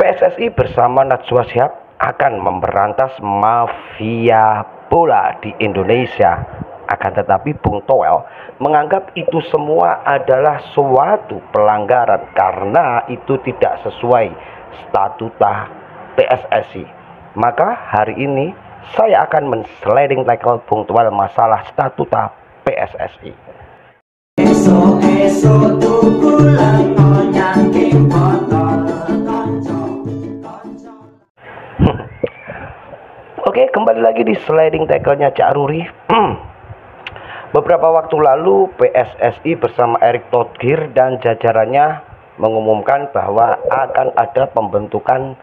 PSSI bersama Najwa Shihab akan memberantas mafia bola di Indonesia. Akan tetapi Bung Toel menganggap itu semua adalah suatu pelanggaran karena itu tidak sesuai statuta PSSI. Maka hari ini saya akan men-sliding tackle Bung Toel masalah statuta PSSI. Oke, kembali lagi di sliding tackle-nya Cak Ruri. Beberapa waktu lalu PSSI bersama Erick Thohir dan jajarannya mengumumkan bahwa akan ada pembentukan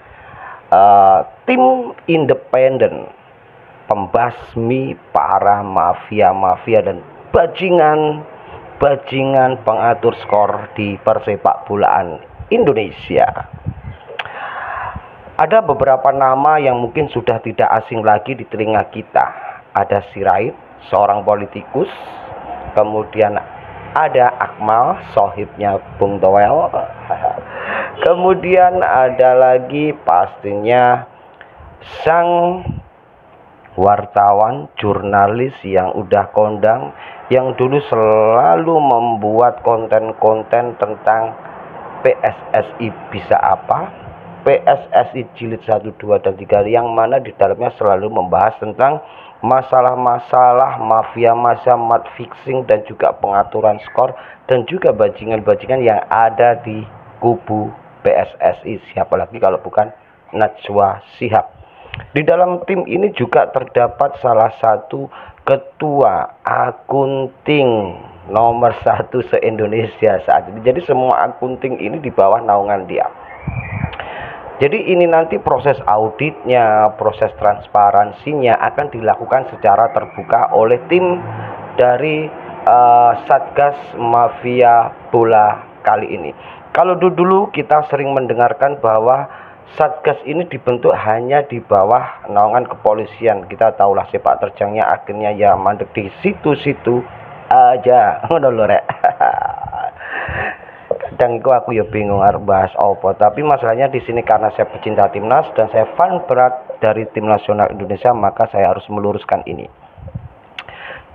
tim independen pembasmi para mafia-mafia dan bajingan pengatur skor di persepak bolaan Indonesia. Ada beberapa nama yang mungkin sudah tidak asing lagi di telinga kita. Ada Sirait, seorang politikus. Kemudian ada Akmal, sohibnya Bung Toel. Kemudian ada lagi pastinya sang wartawan, jurnalis yang udah kondang, yang dulu selalu membuat konten-konten tentang PSSI bisa apa, PSSI jilid 1, 2, dan 3, yang mana di dalamnya selalu membahas tentang masalah-masalah mafia, match fixing, dan juga pengaturan skor, dan juga bajingan-bajingan yang ada di kubu PSSI. Siapa lagi kalau bukan Najwa Shihab. Di dalam tim ini juga terdapat salah satu ketua akunting nomor 1 se-Indonesia saat ini. Jadi semua akunting ini di bawah naungan dia. Jadi ini nanti proses auditnya, proses transparansinya akan dilakukan secara terbuka oleh tim dari Satgas Mafia Bola kali ini. Kalau dulu kita sering mendengarkan bahwa Satgas ini dibentuk hanya di bawah naungan kepolisian. Kita tahulah sepak terjangnya akhirnya ya mandek di situ-situ aja. Ngono lho rek. Kadang itu aku ya bingung harus bahas apa, tapi masalahnya di sini karena saya pecinta timnas dan saya fan berat dari tim nasional Indonesia, maka saya harus meluruskan ini.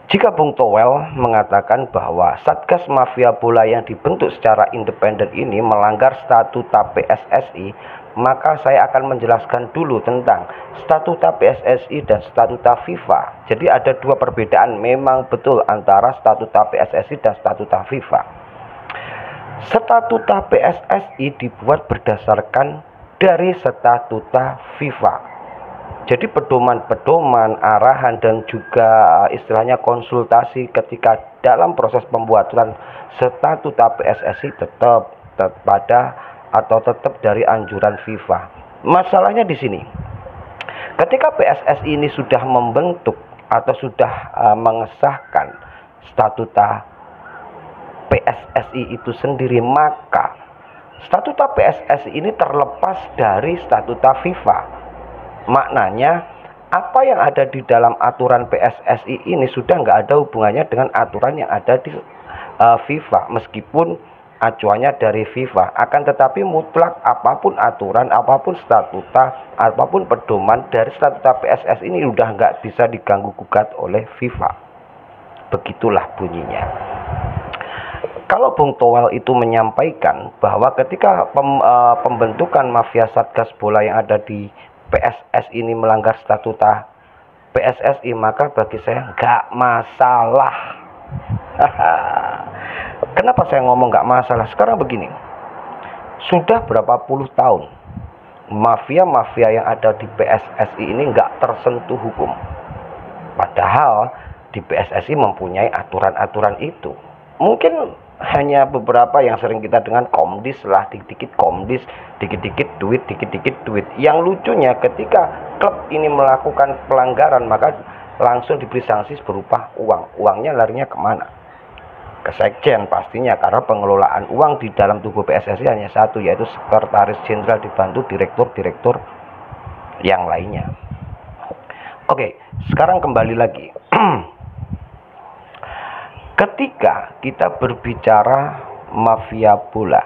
Jika Bung Toel mengatakan bahwa Satgas Mafia Bola yang dibentuk secara independen ini melanggar statuta PSSI, maka saya akan menjelaskan dulu tentang statuta PSSI dan statuta FIFA. Jadi ada dua perbedaan memang betul antara statuta PSSI dan statuta FIFA. Statuta PSSI dibuat berdasarkan dari statuta FIFA. Jadi pedoman-pedoman, arahan, dan juga istilahnya konsultasi ketika dalam proses pembuatan statuta PSSI tetap pada atau tetap dari anjuran FIFA. Masalahnya di sini, ketika PSSI ini sudah membentuk atau sudah mengesahkan statuta PSSI itu sendiri, maka statuta PSSI ini terlepas dari statuta FIFA. Maknanya apa yang ada di dalam aturan PSSI ini sudah nggak ada hubungannya dengan aturan yang ada di FIFA, meskipun acuannya dari FIFA. Akan tetapi mutlak apapun aturan, apapun statuta, apapun pedoman dari statuta PSSI ini udah nggak bisa diganggu gugat oleh FIFA. Begitulah bunyinya. Kalau Bung Toel itu menyampaikan bahwa ketika pembentukan mafia Satgas Bola yang ada di PSSI ini melanggar statuta PSSI, maka bagi saya nggak masalah. Kenapa saya ngomong nggak masalah? Sekarang begini, sudah berapa puluh tahun mafia-mafia yang ada di PSSI ini nggak tersentuh hukum. Padahal di PSSI mempunyai aturan-aturan itu. Mungkin hanya beberapa yang sering kita dengar komdis lah, dikit-dikit komdis, dikit-dikit duit, dikit-dikit duit. Yang lucunya ketika klub ini melakukan pelanggaran, maka langsung diberi sanksi berupa uang. Uangnya larinya kemana? Ke sekjen pastinya, karena pengelolaan uang di dalam tubuh PSSI hanya satu, yaitu sekretaris jenderal dibantu direktur-direktur yang lainnya. Oke, sekarang kembali lagi. Ketika kita berbicara mafia bola,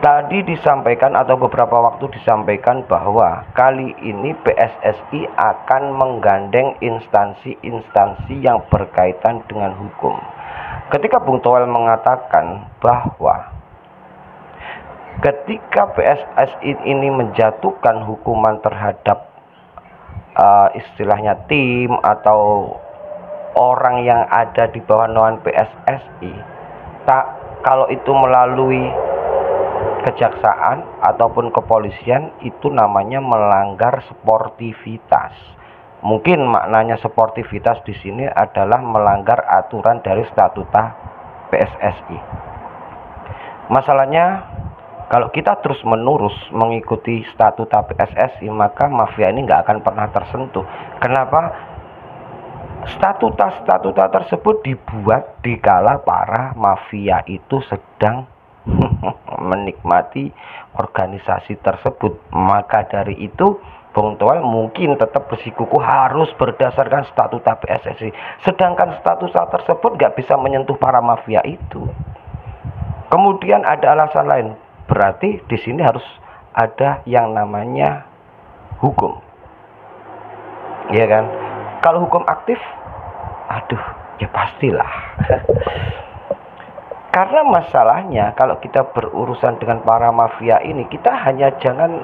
Tadi disampaikan atau beberapa waktu disampaikan bahwa kali ini PSSI akan menggandeng instansi-instansi yang berkaitan dengan hukum. Ketika Bung Toel mengatakan bahwa ketika PSSI ini menjatuhkan hukuman terhadap istilahnya tim atau orang yang ada di bawah naungan PSSI, kalau itu melalui kejaksaan ataupun kepolisian, itu namanya melanggar sportivitas. Mungkin maknanya sportivitas di sini adalah melanggar aturan dari statuta PSSI. Masalahnya kalau kita terus menerus mengikuti statuta PSSI, maka mafia ini nggak akan pernah tersentuh. Kenapa? Statuta tersebut dibuat dikala para mafia itu sedang menikmati organisasi tersebut. Maka dari itu Bung Toel mungkin tetap bersikukuh harus berdasarkan statuta PSSI, sedangkan statuta tersebut nggak bisa menyentuh para mafia itu. Kemudian ada alasan lain, berarti di sini harus ada yang namanya hukum, ya kan? Kalau hukum aktif, aduh, ya pastilah. Karena masalahnya kalau kita berurusan dengan para mafia ini, kita hanya jangan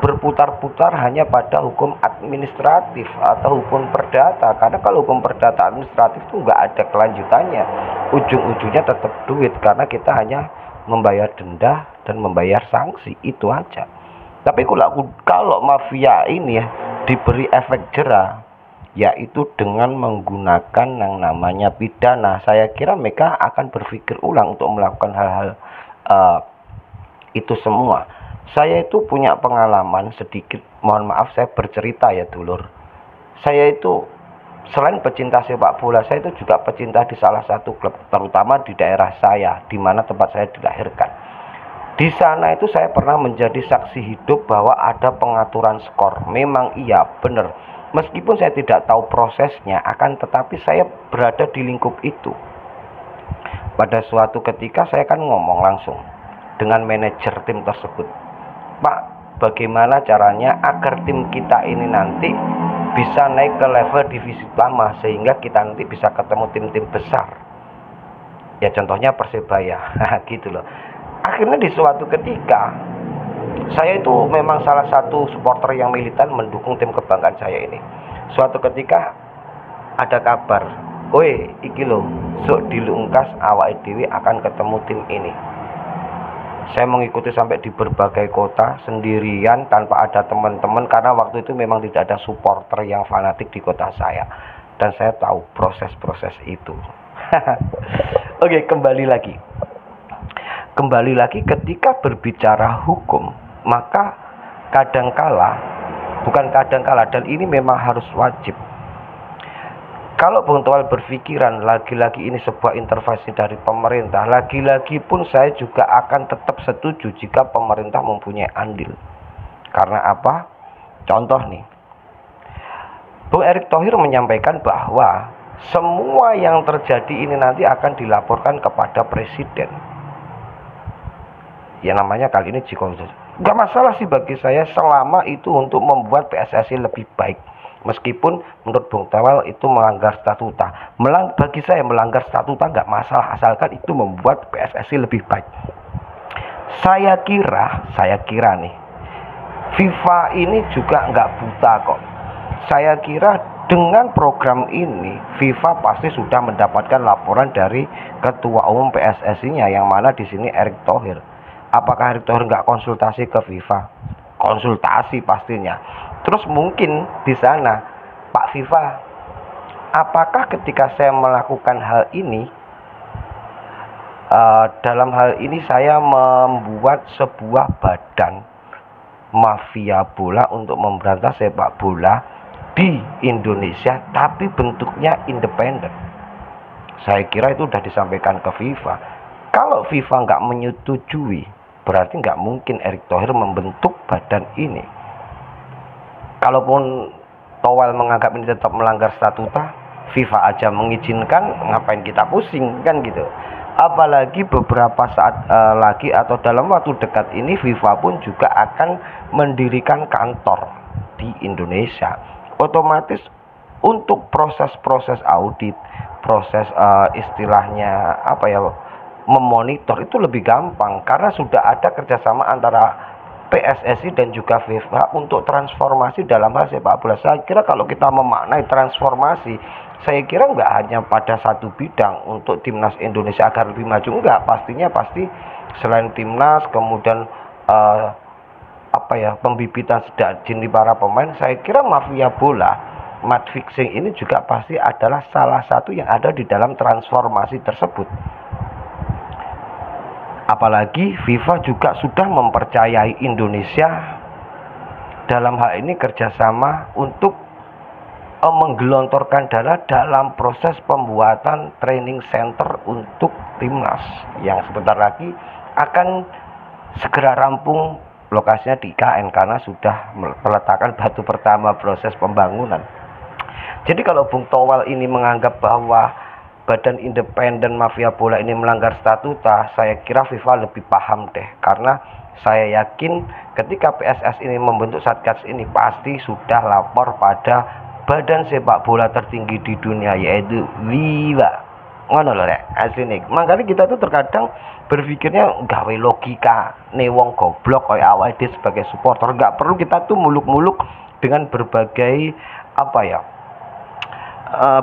berputar-putar hanya pada hukum administratif atau hukum perdata. Karena kalau hukum perdata administratif itu nggak ada kelanjutannya, ujung-ujungnya tetap duit, karena kita hanya membayar denda dan membayar sanksi, itu aja. Tapi kalau mafia ini ya diberi efek jera, yaitu dengan menggunakan yang namanya pidana, saya kira mereka akan berpikir ulang untuk melakukan hal-hal itu semua. Saya itu punya pengalaman sedikit, mohon maaf saya bercerita ya dulur. Saya itu selain pecinta sepak bola, saya itu juga pecinta di salah satu klub, terutama di daerah saya, di mana tempat saya dilahirkan. Di sana itu saya pernah menjadi saksi hidup bahwa ada pengaturan skor. Memang iya, benar. Meskipun saya tidak tahu prosesnya, akan tetapi saya berada di lingkup itu. Pada suatu ketika saya kan ngomong langsung dengan manajer tim tersebut. Pak, bagaimana caranya agar tim kita ini nanti bisa naik ke level divisi utama, sehingga kita nanti bisa ketemu tim-tim besar. Ya contohnya Persebaya, gitu loh. Akhirnya di suatu ketika, saya itu memang salah satu supporter yang militan mendukung tim kebanggaan saya ini. Suatu ketika ada kabar, "Oi, iki lho, sok dilungkas awake dhewe akan ketemu tim ini." Saya mengikuti sampai di berbagai kota sendirian tanpa ada teman-teman, karena waktu itu memang tidak ada supporter yang fanatik di kota saya. Dan saya tahu proses-proses itu. Oke, kembali lagi ketika berbicara hukum, maka bukan kadangkala, dan ini memang harus wajib. Kalau Bung Toel berpikiran lagi-lagi ini sebuah intervensi dari pemerintah, lagi-lagi pun saya juga akan tetap setuju jika pemerintah mempunyai andil. Karena apa? Contoh nih, Bung Erick Thohir menyampaikan bahwa semua yang terjadi ini nanti akan dilaporkan kepada Presiden. Ya namanya kali ini Jikowidodo. Gak masalah sih bagi saya selama itu untuk membuat PSSI lebih baik. Meskipun menurut Bung Toel itu melanggar statuta. Bagi saya melanggar statuta gak masalah, asalkan itu membuat PSSI lebih baik. Saya kira nih, FIFA ini juga gak buta kok. Saya kira dengan program ini FIFA pasti sudah mendapatkan laporan dari Ketua Umum PSSI-nya, yang mana di sini Erick Thohir. Apakah Erick Thohir nggak konsultasi ke FIFA? Konsultasi pastinya. Terus mungkin di sana, Pak FIFA, apakah ketika saya melakukan hal ini, dalam hal ini saya membuat sebuah badan mafia bola untuk memberantas sepak bola di Indonesia, tapi bentuknya independen. Saya kira itu sudah disampaikan ke FIFA. Kalau FIFA nggak menyetujui, berarti nggak mungkin Erick Thohir membentuk badan ini. Kalaupun Toel menganggap ini tetap melanggar statuta, FIFA aja mengizinkan, ngapain kita pusing kan gitu. Apalagi beberapa saat lagi atau dalam waktu dekat ini FIFA pun juga akan mendirikan kantor di Indonesia. Otomatis untuk proses-proses audit, proses istilahnya apa ya, memonitor itu lebih gampang karena sudah ada kerjasama antara PSSI dan juga FIFA untuk transformasi dalam hal sepak bola. Saya kira kalau kita memaknai transformasi, saya kira nggak hanya pada satu bidang untuk timnas Indonesia agar lebih maju, enggak, pastinya pasti selain timnas kemudian apa ya, pembibitan sejak dini para pemain. Saya kira mafia bola, match fixing ini juga pasti adalah salah satu yang ada di dalam transformasi tersebut. Apalagi FIFA juga sudah mempercayai Indonesia dalam hal ini kerjasama untuk menggelontorkan dana dalam proses pembuatan training center untuk timnas yang sebentar lagi akan segera rampung, lokasinya di IKN karena sudah meletakkan batu pertama proses pembangunan. Jadi kalau Bung Towel ini menganggap bahwa Badan Independen Mafia Bola ini melanggar statuta, saya kira FIFA lebih paham deh, karena saya yakin ketika PSS ini membentuk Satgas ini pasti sudah lapor pada badan sepak bola tertinggi di dunia, yaitu FIFA. Ngono lho rek, asline. Makanya kita tuh terkadang berpikirnya gawe logika nih, wong goblok kayak awake sebagai supporter, nggak perlu kita tuh muluk-muluk dengan berbagai apa ya,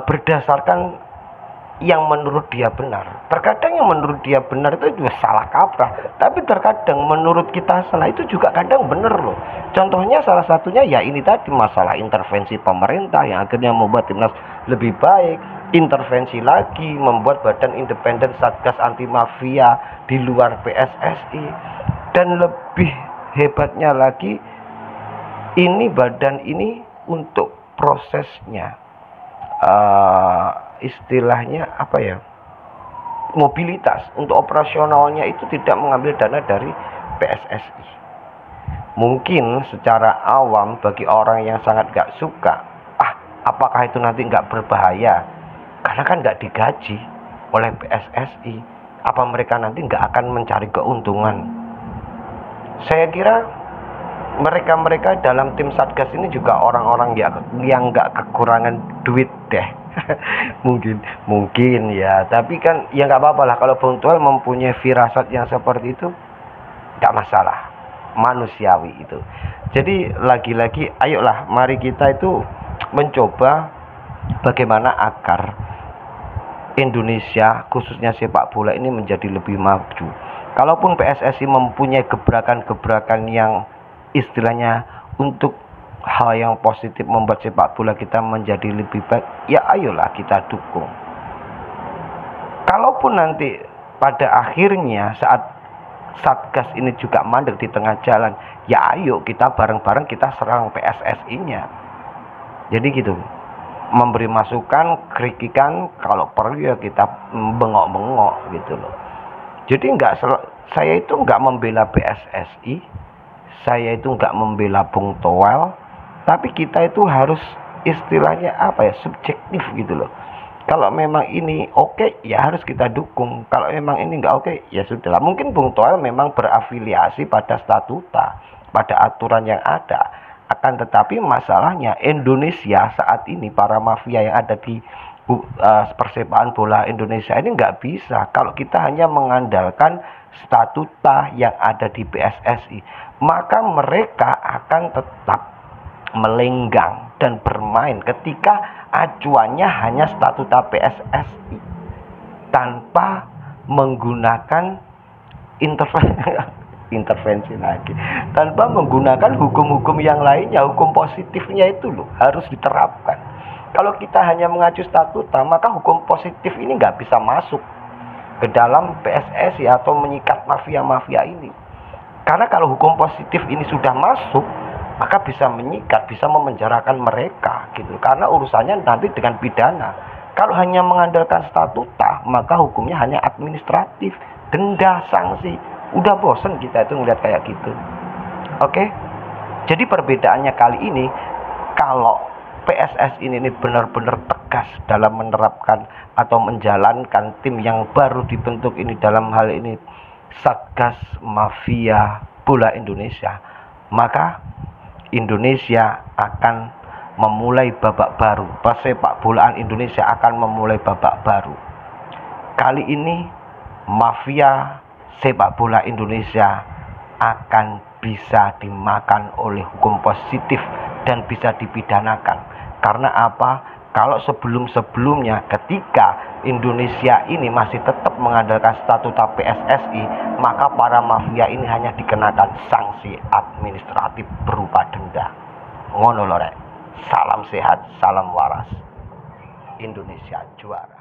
berdasarkan yang menurut dia benar. Terkadang yang menurut dia benar itu juga salah kaprah, tapi terkadang menurut kita salah itu juga kadang benar loh. Contohnya salah satunya ya ini tadi, masalah intervensi pemerintah yang akhirnya membuat timnas lebih baik, intervensi lagi membuat badan independen Satgas anti mafia di luar PSSI, dan lebih hebatnya lagi ini badan ini untuk prosesnya istilahnya apa ya, mobilitas untuk operasionalnya itu tidak mengambil dana dari PSSI. Mungkin secara awam bagi orang yang sangat gak suka, apakah itu nanti gak berbahaya karena kan gak digaji oleh PSSI, apa mereka nanti gak akan mencari keuntungan? Saya kira mereka dalam tim Satgas ini juga orang-orang yang gak kekurangan duit deh. mungkin ya, tapi kan ya nggak apa-apa lah kalau Bung Toel mempunyai firasat yang seperti itu, nggak masalah, manusiawi itu. Jadi lagi-lagi ayolah mari kita itu mencoba bagaimana agar Indonesia khususnya sepak bola ini menjadi lebih maju. Kalaupun PSSI mempunyai gebrakan-gebrakan yang istilahnya untuk hal yang positif membuat sepak bola kita menjadi lebih baik, ya ayolah kita dukung. Kalaupun nanti pada akhirnya saat Satgas ini juga mandek di tengah jalan, ya ayo kita bareng-bareng kita serang PSSI-nya. Jadi gitu, memberi masukan, kritikan, kalau perlu ya kita bengok-bengok gitu loh. Jadi saya itu nggak membela PSSI, saya itu nggak membela Bung Towel, tapi kita itu harus istilahnya apa ya, subjektif gitu loh. Kalau memang ini oke, ya harus kita dukung. Kalau memang ini nggak oke, ya sudahlah. Mungkin Bung Toel memang berafiliasi pada statuta, pada aturan yang ada. Akan tetapi masalahnya Indonesia saat ini, para mafia yang ada di persepaan bola Indonesia ini nggak bisa kalau kita hanya mengandalkan statuta yang ada di PSSI. Maka mereka akan tetap melenggang dan bermain ketika acuannya hanya statuta PSSI tanpa menggunakan intervensi lagi, tanpa menggunakan hukum-hukum yang lainnya. Hukum positifnya itu loh harus diterapkan. Kalau kita hanya mengacu statuta, maka hukum positif ini nggak bisa masuk ke dalam PSSI atau menyikat mafia-mafia ini. Karena kalau hukum positif ini sudah masuk, maka bisa menyikat, bisa memenjarakan mereka gitu. Karena urusannya nanti dengan pidana. Kalau hanya mengandalkan statuta, maka hukumnya hanya administratif, denda, sanksi. Udah bosen kita itu ngeliat kayak gitu. Oke? Jadi perbedaannya kali ini, kalau PSS ini benar-benar tegas dalam menerapkan atau menjalankan tim yang baru dibentuk ini, dalam hal ini Satgas Mafia Bola Indonesia, maka Indonesia akan memulai babak baru. Persepak bolaan Indonesia akan memulai babak baru. Kali ini mafia sepak bola Indonesia akan bisa dimakan oleh hukum positif dan bisa dipidanakan. Karena apa? Kalau sebelum-sebelumnya ketika Indonesia ini masih tetap mengandalkan statuta PSSI, maka para mafia ini hanya dikenakan sanksi administratif berupa denda. Ngono lho rek. Salam sehat, salam waras. Indonesia juara.